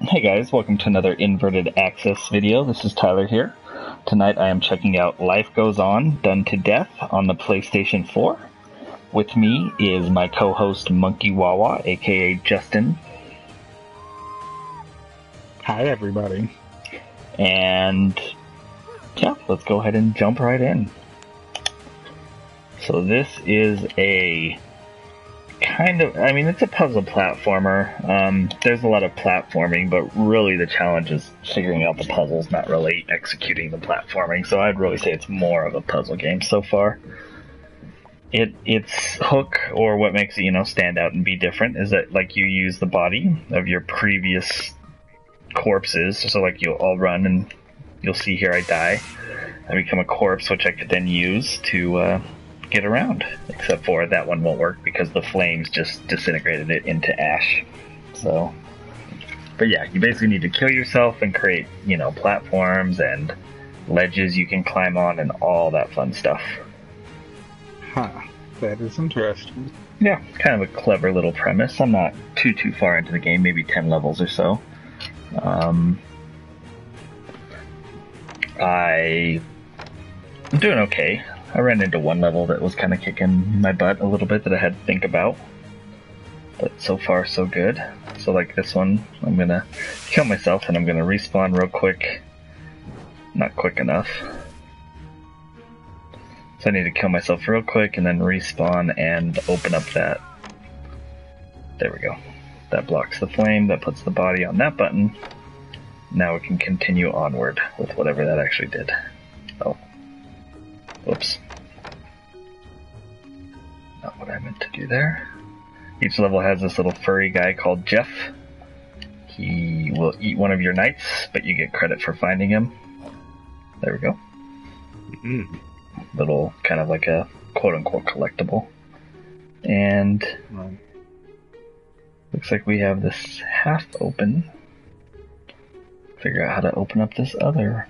Hey guys, welcome to another Inverted Access video. This is Tyler here. Tonight I am checking out Life Goes On, Done to Death on the PlayStation 4. With me is my co-host Monkey Wawa, aka Justin. Hi everybody. And yeah, let's go ahead and jump right in. So this is a it's a puzzle platformer. There's a lot of platforming, but really the challenge is figuring out the puzzles, not really executing the platforming. So I'd really say it's more of a puzzle game so far. Its hook, or what makes it, stand out and be different, is that like you use the body of your previous corpses. So like I'll run and you'll see here I die. I become a corpse, which I could then use to get around, except for that one won't work because the flames just disintegrated it into ash. So, but yeah, you basically need to kill yourself and create, platforms and ledges you can climb on and all that fun stuff. Huh, that is interesting. Yeah, kind of a clever little premise. I'm not too far into the game, maybe 10 levels or so. I'm doing okay. I ran into one level that was kind of kicking my butt a little bit that I had to think about. But so far, so good. So like this one, I'm gonna kill myself and I'm gonna respawn real quick. Not quick enough. So I need to kill myself real quick and then respawn and open up that. There we go. That blocks the flame, that puts the body on that button. Now we can continue onward with whatever that actually did. Oh. Whoops. Not what I meant to do there. Each level has this little furry guy called Jeff. He will eat one of your knights, but you get credit for finding him. There we go. Mm-hmm. Little, kind of like a quote-unquote collectible. And Right. Looks like we have this half open. Figure out how to open up this other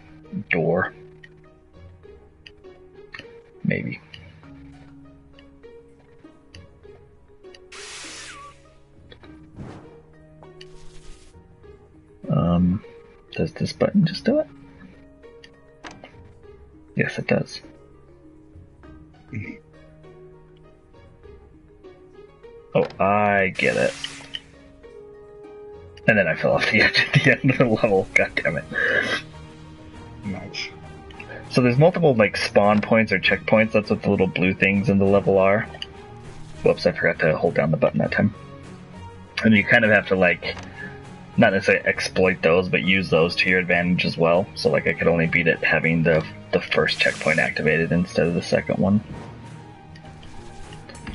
door. Maybe. Does this button just do it? Yes, it does. Oh, I get it. And then I fell off the edge at the end of the level. God damn it. Nice. So there's multiple like spawn points or checkpoints. That's what the little blue things in the level are. Whoops, I forgot to hold down the button that time. And you kind of have to like, not necessarily exploit those, but use those to your advantage as well. So like I could only beat it having the first checkpoint activated instead of the second one.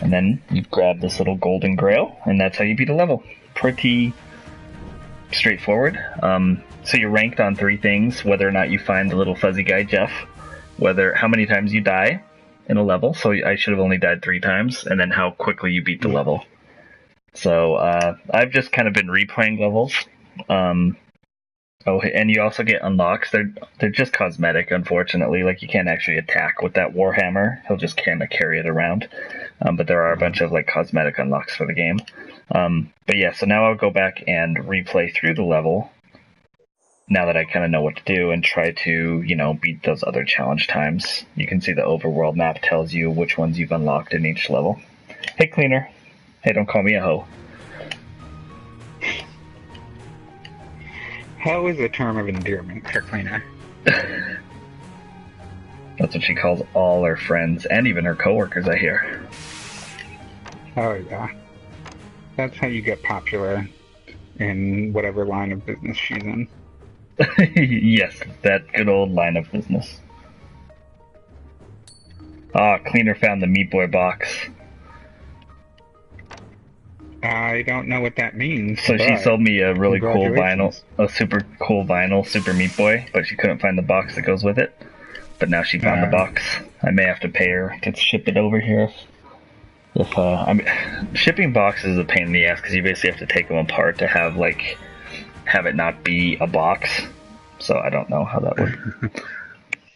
And then you grab this little golden grail, and that's how you beat a level. Pretty straightforward. So you're ranked on 3 things: whether or not you find the little fuzzy guy Jeff, how many times you die in a level. So I should have only died 3 times, and then how quickly you beat the level. So I've just kind of been replaying levels. And you also get unlocks. They're just cosmetic, unfortunately. Like you can't actually attack with that warhammer. He'll just kind of carry it around. But there are a bunch of like cosmetic unlocks for the game. But yeah, so now I'll go back and replay through the level. Now that I kind of know what to do and try to, beat those other challenge times. You can see the overworld map tells you which ones you've unlocked in each level. Hey, cleaner. Hey, don't call me a hoe. Hoe is a term of endearment for Cleaner. That's what she calls all her friends and even her coworkers, I hear. Oh yeah. That's how you get popular in whatever line of business she's in. Yes, that good old line of business. Cleaner found the Meat Boy box. I don't know what that means. So she sold me a really cool vinyl, a super cool vinyl Super Meat Boy, but she couldn't find the box that goes with it. But now she found the box. I may have to pay her to ship it over here. Shipping boxes is a pain in the ass because you basically have to take them apart to have it not be a box. So I don't know how that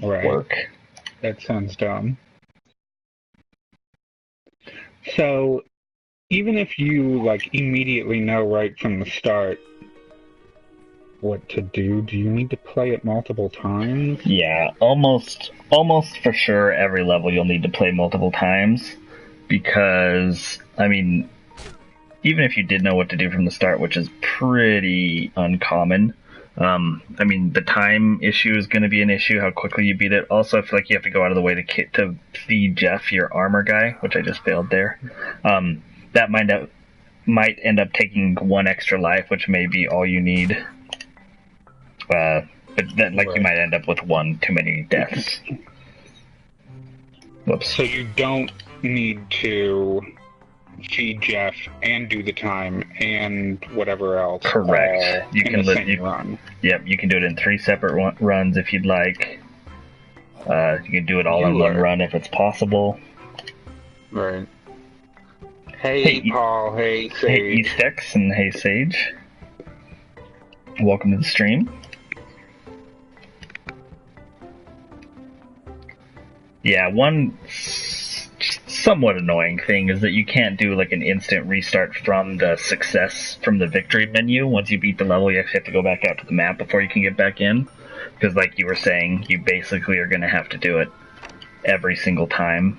would work. That sounds dumb. So, even if you immediately know right from the start what to do. Do you need to play it multiple times? Yeah, almost for sure every level you'll need to play multiple times, because, I mean, even if you did know what to do from the start, which is pretty uncommon, I mean, the time issue is going to be an issue, how quickly you beat it. Also, I feel like you have to go out of the way to feed Jeff, your armor guy, which I just failed there. That might end up taking one extra life, which may be all you need. But then, like, right, you might end up with one too many deaths. Whoops. So you don't need to feed Jeff and do the time and whatever else. Correct. You can run. Yep, you can do it in 3 separate runs if you'd like. You can do it all in one run if it's possible. Right. Hey Paul, hey Sage. Hey Eastex and hey Sage. Welcome to the stream. Yeah, one somewhat annoying thing is that you can't do like an instant restart from the victory menu. Once you beat the level, you have to go back out to the map before you can get back in. Because like you were saying, you basically are going to have to do it every single time.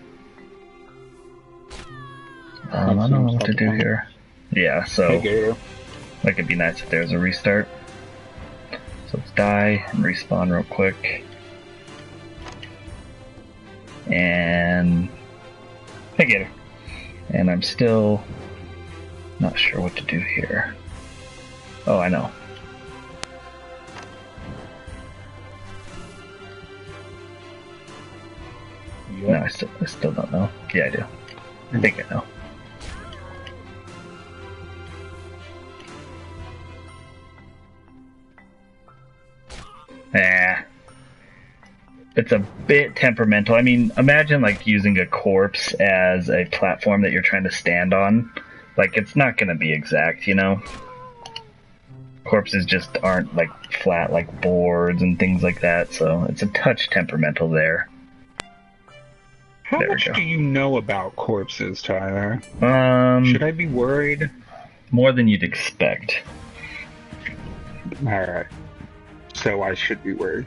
I don't know what to do here. Yeah, so like it'd be nice if there's a restart. So let's die and respawn real quick. And I get it. And I'm still not sure what to do here. Oh, I know. Yep. No, I still don't know. Yeah, I do. I think I know. It's a bit temperamental. I mean, imagine like using a corpse as a platform that you're trying to stand on. Like, it's not going to be exact, you know? Corpses just aren't like flat like boards and things like that, so it's a touch temperamental there. How much do you know about corpses, Tyler? Should I be worried? More than you'd expect. Alright. So I should be worried.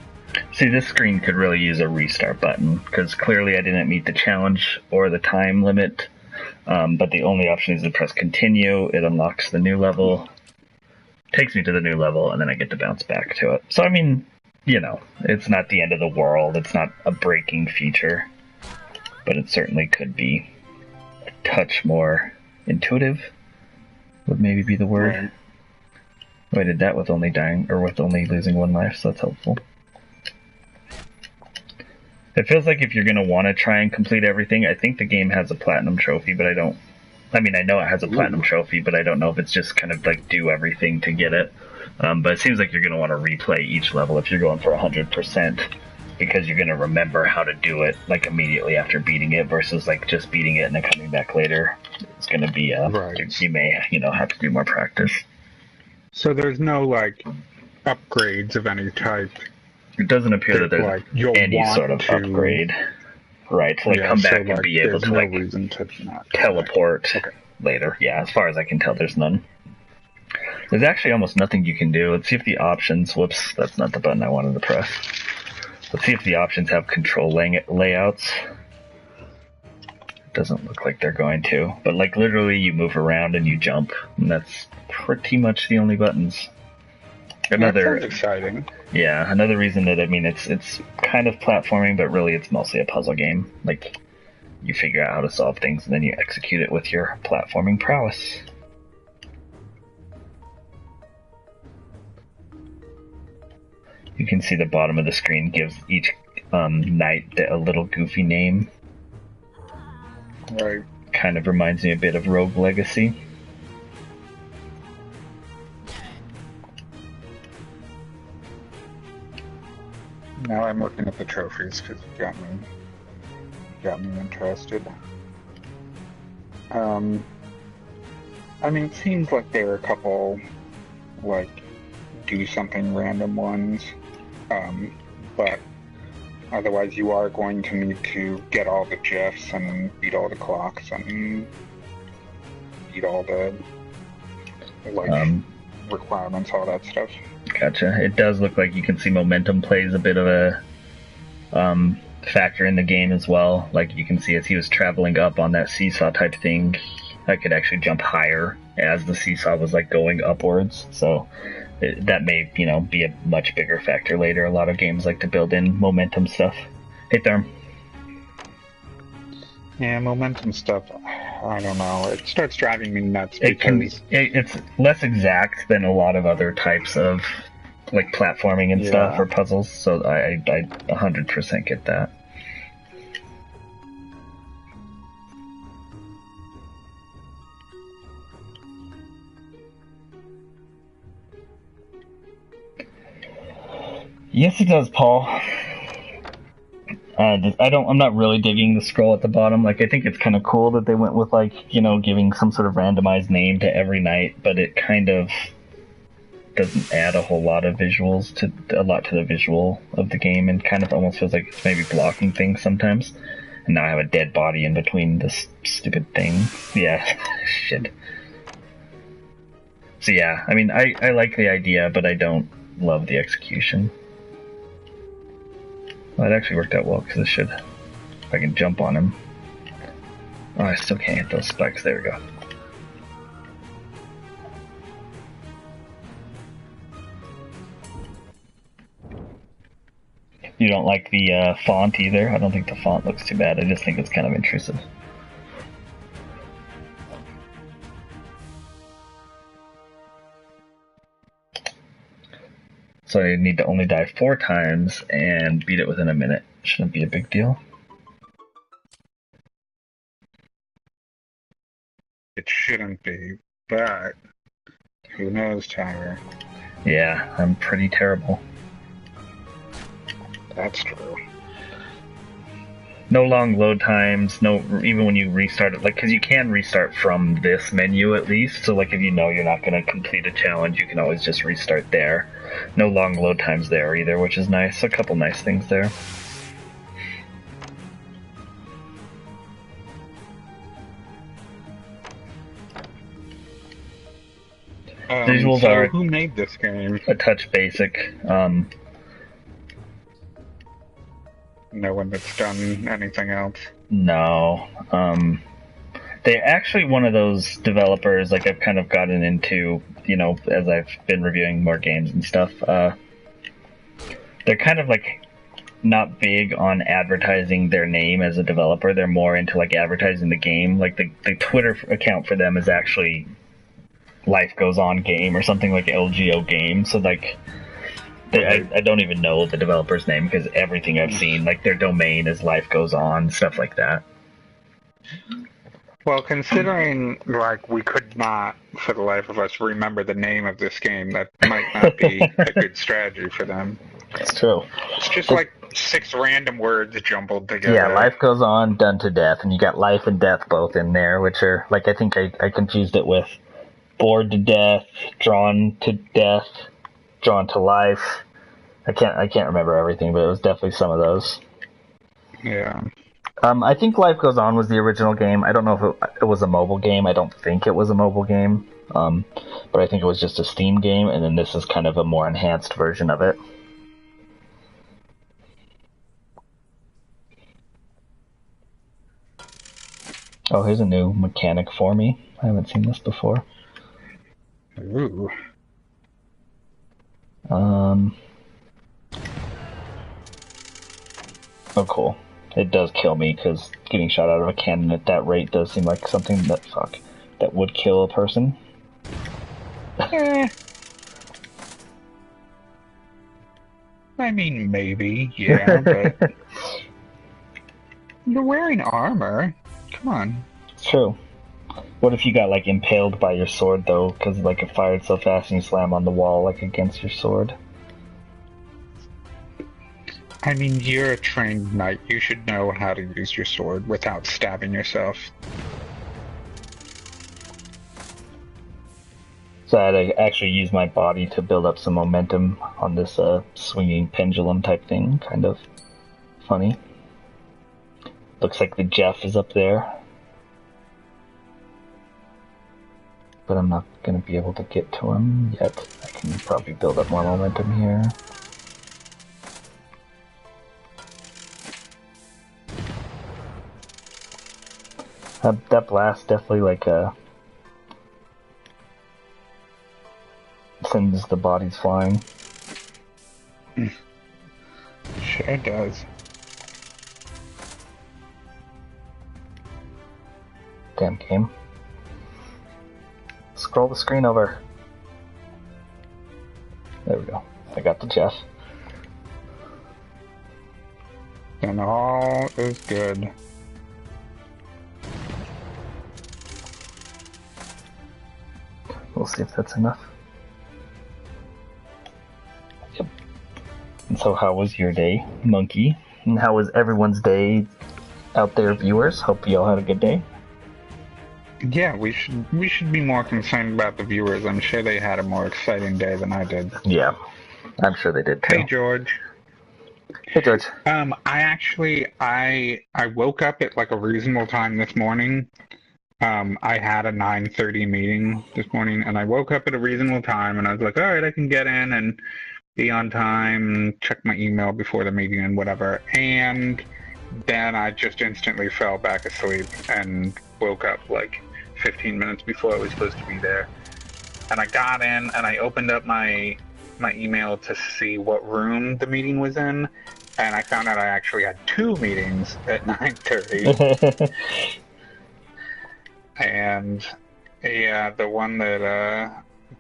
See, this screen could really use a restart button, because clearly I didn't meet the challenge or the time limit, but the only option is to press continue. It unlocks the new level, takes me to the new level, and then I get to bounce back to it. So, I mean, you know, it's not the end of the world. It's not a breaking feature, but it certainly could be a touch more intuitive, would maybe be the word. Right. Oh, I did that with only losing 1 life, so that's helpful. It feels like if you're going to want to try and complete everything, I think the game has a platinum trophy, but I know it has a platinum trophy, but I don't know if it's just kind of like do everything to get it. But it seems like you're going to want to replay each level if you're going for 100%, because you're going to remember how to do it like immediately after beating it versus like just beating it and then coming back later. It's going to be, right. You may, have to do more practice. So there's no like upgrades of any type. It doesn't appear that there's like, any sort of upgrade. Right, to come back and be able to teleport later. Yeah, as far as I can tell, there's none. There's actually almost nothing you can do. Let's see if the options... Whoops, that's not the button I wanted to press. Let's see if the options have control layouts. It doesn't look like they're going to. But like literally you move around and you jump. And that's pretty much the only buttons. That sounds exciting. Yeah, another reason that, it's kind of platforming, but really it's mostly a puzzle game. Like, you figure out how to solve things, and then you execute it with your platforming prowess. You can see the bottom of the screen gives each knight a little goofy name. Right. Kind of reminds me a bit of Rogue Legacy. Now I'm looking at the trophies because you got me interested. I mean, it seems like there are a couple, like, do something random ones, but otherwise you are going to need to get all the Jeffs and beat all the clocks and beat all the life requirements, all that stuff. Gotcha. It does look like you can see momentum plays a bit of a factor in the game as well. Like you can see as he was traveling up on that seesaw type thing, I could actually jump higher as the seesaw was like going upwards. So that may, be a much bigger factor later. A lot of games like to build in momentum stuff. Hey, Therm. Yeah, momentum stuff, I don't know. It starts driving me nuts It can be. because... It's less exact than a lot of other types of like platforming and stuff or puzzles. So I 100% get that. Yes, it does, Paul. I'm not really digging the scroll at the bottom. Like, I think it's kind of cool that they went with, like, giving some sort of randomized name to every night, but it kind of doesn't add a whole lot of visuals to the visual of the game, and kind of almost feels like it's maybe blocking things sometimes. And now I have a dead body in between this stupid thing. Yeah, shit. So yeah, I mean, I like the idea, but I don't love the execution. Well, it actually worked out well, because it should... If I can jump on him... Oh, I still can't hit those spikes. There we go. You don't like the font either? I don't think the font looks too bad. I just think it's kind of intrusive. So I need to only die 4 times and beat it within a minute. Shouldn't be a big deal. It shouldn't be, but who knows, Tyler? Yeah, I'm pretty terrible. That's true. No long load times, no, even when you restart it, like, because you can restart from this menu at least, so like if you know you're not going to complete a challenge, you can always just restart there. No long load times there either, which is nice. A couple nice things there. Visuals so are who made this game? a touch basic. No one that's done anything else. No. They're actually one of those developers, like I've kind of gotten into, as I've been reviewing more games and stuff. They're kind of like not big on advertising their name as a developer. They're more into like advertising the game. Like the Twitter account for them is actually Life Goes On Game or something like LGO Game. So like, I don't even know the developer's name because everything I've seen, like their domain is Life Goes On, stuff like that. Well, considering, like, we could not, for the life of us, remember the name of this game, that might not be a good strategy for them. It's true. It's just like 6 random words jumbled together. Yeah, Life Goes On, Done to Death, and you got life and death both in there, which are, like, I think I confused it with Bored to Death, Drawn to Death, Drawn to Life. I can't remember everything, but it was definitely some of those. Yeah. I think Life Goes On was the original game. I don't know if it was a mobile game. I don't think it was a mobile game. But I think it was just a Steam game, and then this is kind of a more enhanced version of it. Oh, here's a new mechanic for me. I haven't seen this before. Ooh. Oh, cool. It does kill me, because getting shot out of a cannon at that rate does seem like something that would kill a person. I mean, maybe, yeah, but... You're wearing armor. Come on. It's true. What if you got, like, impaled by your sword, though, because, like, it fired so fast and you slam on the wall, like, against your sword? I mean, you're a trained knight. You should know how to use your sword without stabbing yourself. So I had to actually use my body to build up some momentum on this swinging pendulum type thing. Kind of funny. Looks like the Jeff is up there. But I'm not gonna be able to get to him yet. I can probably build up more momentum here. That blast definitely like sends the bodies flying. Sure does. Damn game. Scroll the screen over. There we go. I got the Jeff. And all is good. We'll see if that's enough. Yep. And so how was your day, Monkey? And how was everyone's day out there, viewers? Hope you all had a good day. Yeah, we should be more concerned about the viewers. I'm sure they had a more exciting day than I did. Yeah, I'm sure they did too. Hey, George. Hey, George. I woke up at like a reasonable time this morning. I had a 9:30 meeting this morning, and I woke up at a reasonable time, and I was like, all right, I can get in and be on time and check my email before the meeting and whatever. And then I just instantly fell back asleep and woke up like 15 minutes before I was supposed to be there. And I got in and I opened up my email to see what room the meeting was in, and I found out I actually had 2 meetings at 9:30. And yeah, the one that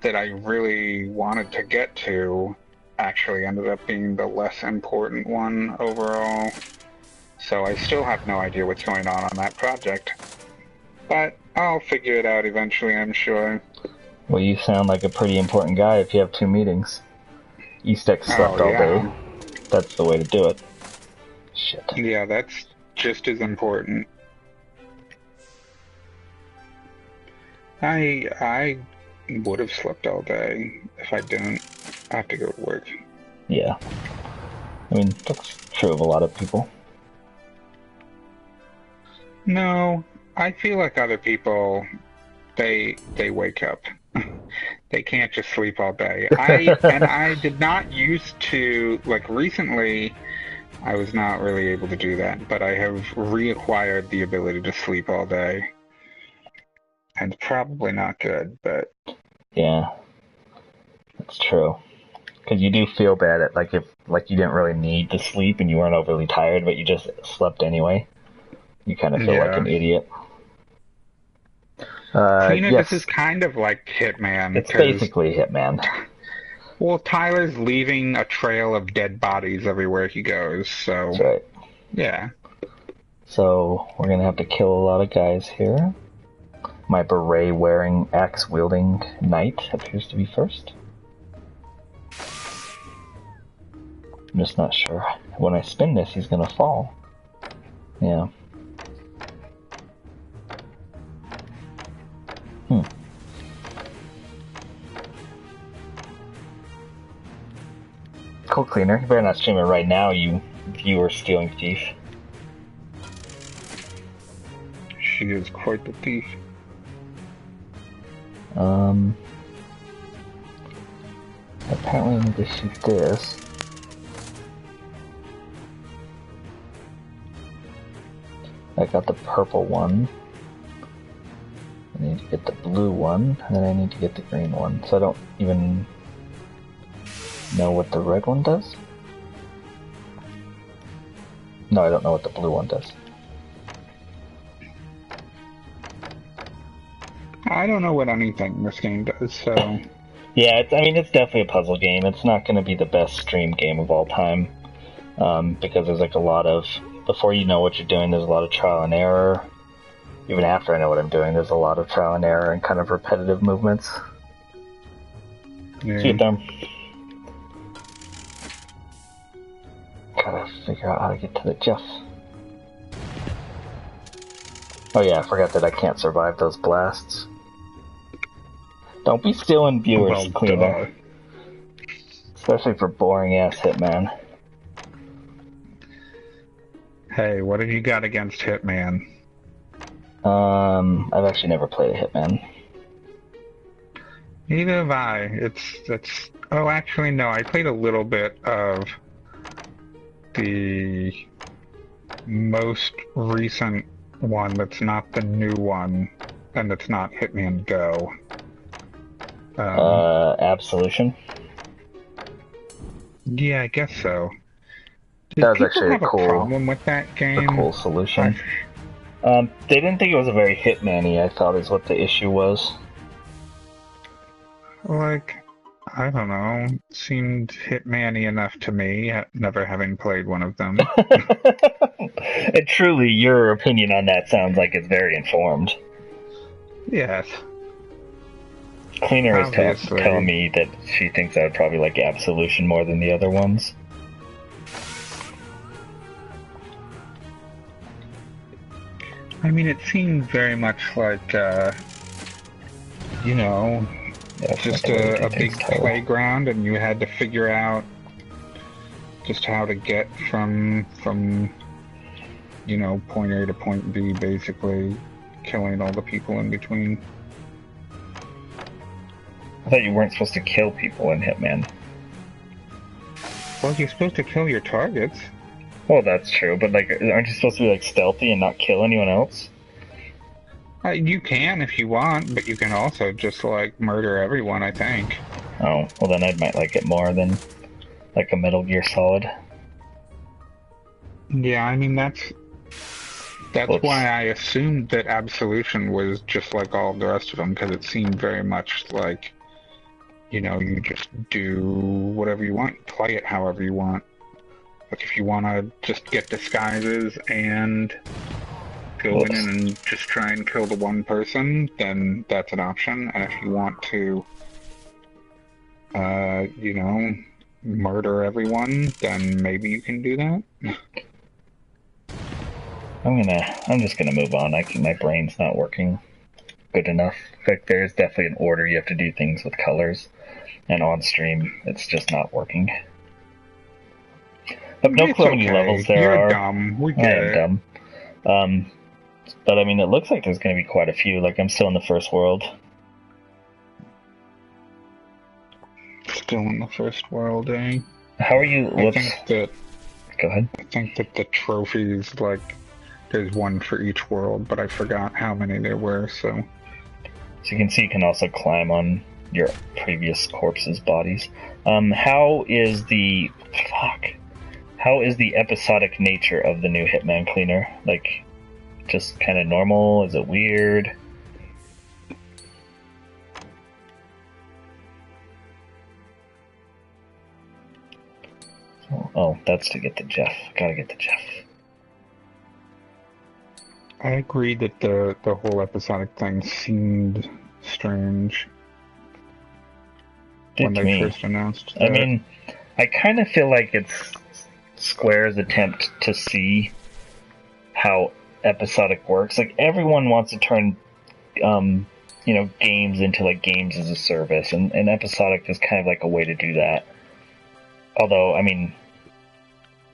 I really wanted to get to actually ended up being the less important one overall. So I still have no idea what's going on that project. But I'll figure it out eventually, I'm sure. Well, you sound like a pretty important guy if you have 2 meetings. Eastex slept all day. That's the way to do it. Shit. Yeah, that's just as important. I would have slept all day if I didn't have to go to work. Yeah. I mean, that's true of a lot of people. No, I feel like other people, they wake up. They can't just sleep all day. I did not used to, like recently, I was not really able to do that, but I have reacquired the ability to sleep all day. And it's probably not good, but... Yeah, that's true. Because you do feel bad at, like, if you didn't really need to sleep and you weren't overly tired, but you just slept anyway. You kind of feel like an idiot. This is kind of like Hitman. It's basically Hitman. Well, Tyler's leaving a trail of dead bodies everywhere he goes, so... That's right. Yeah. So, we're gonna have to kill a lot of guys here. My beret-wearing, axe-wielding knight appears to be first. I'm just not sure. When I spin this, he's gonna fall. Yeah. Cool cleaner. You better not stream it right now, you viewer stealing thief. She is quite the thief. Apparently I need to shoot this. I got the purple one. I need to get the blue one, and then I need to get the green one. So I don't even know what the red one does? No, I don't know what the blue one does. I don't know what anything this game does, so... Yeah, it's definitely a puzzle game. It's not going to be the best stream game of all time. Because there's like a lot of... Before you know what you're doing, there's a lot of trial and error. Even after I know what I'm doing, there's a lot of trial and error and kind of repetitive movements. Yeah. Shoot them. Gotta figure out how to get to the Jeff. Oh yeah, I forgot that I can't survive those blasts. Don't be stealing viewers, cleaner. Especially for boring-ass Hitman. Hey, what have you got against Hitman? I've actually never played a Hitman. Neither have I. It's. Oh, actually, no. I played a little bit of the most recent one that's not the new one, and that's not Hitman Go. Absolution. Yeah, I guess so. That Did was people actually have a problem with that game? a cool solution. They didn't think it was very Hitman-y, I thought is what the issue was. Like, I don't know. Seemed Hitman-y enough to me, never having played one of them. And truly, your opinion on that sounds like it's very informed. Yes. Cleaner is Obviously. telling me that she thinks I would probably like Absolution more than the other ones. I mean, it seemed very much like, you know, just a big playground, and you had to figure out just how to get from you know, point A to point B, basically killing all the people in between. I thought you weren't supposed to kill people in Hitman. Well, you're supposed to kill your targets. Well, that's true, but like, aren't you supposed to be like stealthy and not kill anyone else? You can if you want, but you can also just like murder everyone, I think. Oh, well then I might like it more than like a Metal Gear Solid. Yeah, I mean that's why I assumed that Absolution was just like all the rest of them, because it seemed very much like, you know, you just do whatever you want, play it however you want. Like if you want to just get disguises and go in and just try and kill the one person, then that's an option. And if you want to, you know, murder everyone, then maybe you can do that. I'm just gonna move on. My brain's not working good enough. Like there's definitely an order you have to do things with colors, and on stream it's just not working. I have no clue how many levels there are. You're dumb. We get it. I am dumb. But I mean, it looks like there's going to be quite a few. Like I'm still in the first world. Still in the first world, eh? How are you? I think that. Go ahead. I think that the trophies, like, there's one for each world, but I forgot how many there were. So you can see you can also climb on your previous corpses' bodies. How is the episodic nature of the new Hitman Cleaner? Like, just kind of normal? Is it weird? Oh, that's to get the Jeff. Gotta get the Jeff. I agree that the whole episodic thing seemed strange when they first announced that. I mean, I kind of feel like it's Square's attempt to see how episodic works. Like everyone wants to turn you know, games into like games as a service, and episodic is kind of like a way to do that. Although, I mean,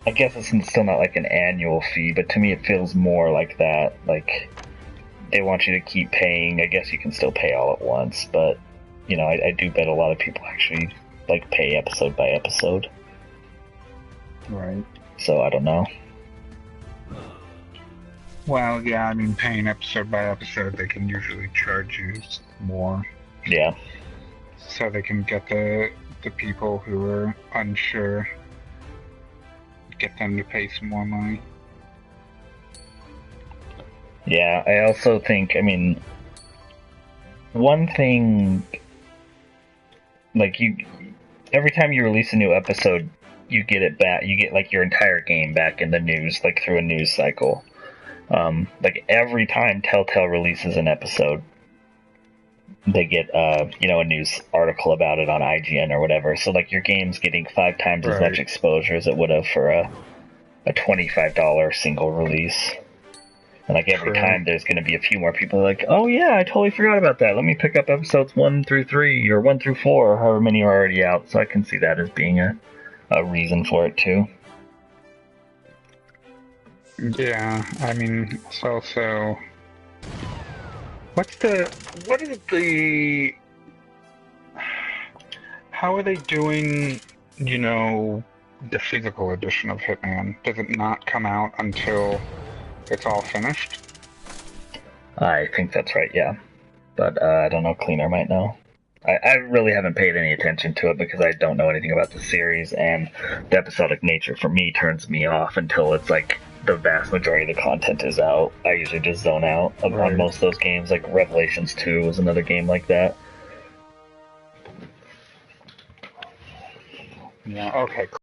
I guess it's still not like an annual fee, but to me it feels more like that. Like they want you to keep paying. I guess you can still pay all at once, but you know, I do bet a lot of people actually like pay episode by episode. Right. So I don't know. Well, yeah, I mean, paying episode by episode, they can usually charge you more. Yeah. So they can get the people who are unsure, get them to pay some more money. Yeah, I also think, I mean, one thing, like every time you release a new episode, you get it back, you get like your entire game back in the news, like through a news cycle. Like every time Telltale releases an episode, they get you know, a news article about it on IGN or whatever. So like your game's getting 5 times as much exposure as it would have for a $25 single release. And like every time there's going to be a few more people like, oh yeah, I totally forgot about that. Let me pick up episodes 1 through 3 or 1 through 4, or however many are already out. So I can see that as being a reason for it too. Yeah, I mean, it's also, what is the how are they doing, the physical edition of Hitman? Does it not come out until it's all finished? I think that's right, yeah. But I don't know, Cleaner might know. I really haven't paid any attention to it because I don't know anything about the series, and the episodic nature for me turns me off until it's like the vast majority of the content is out. I usually just zone out on most of those games. Like Revelations 2 was another game like that. Yeah, okay.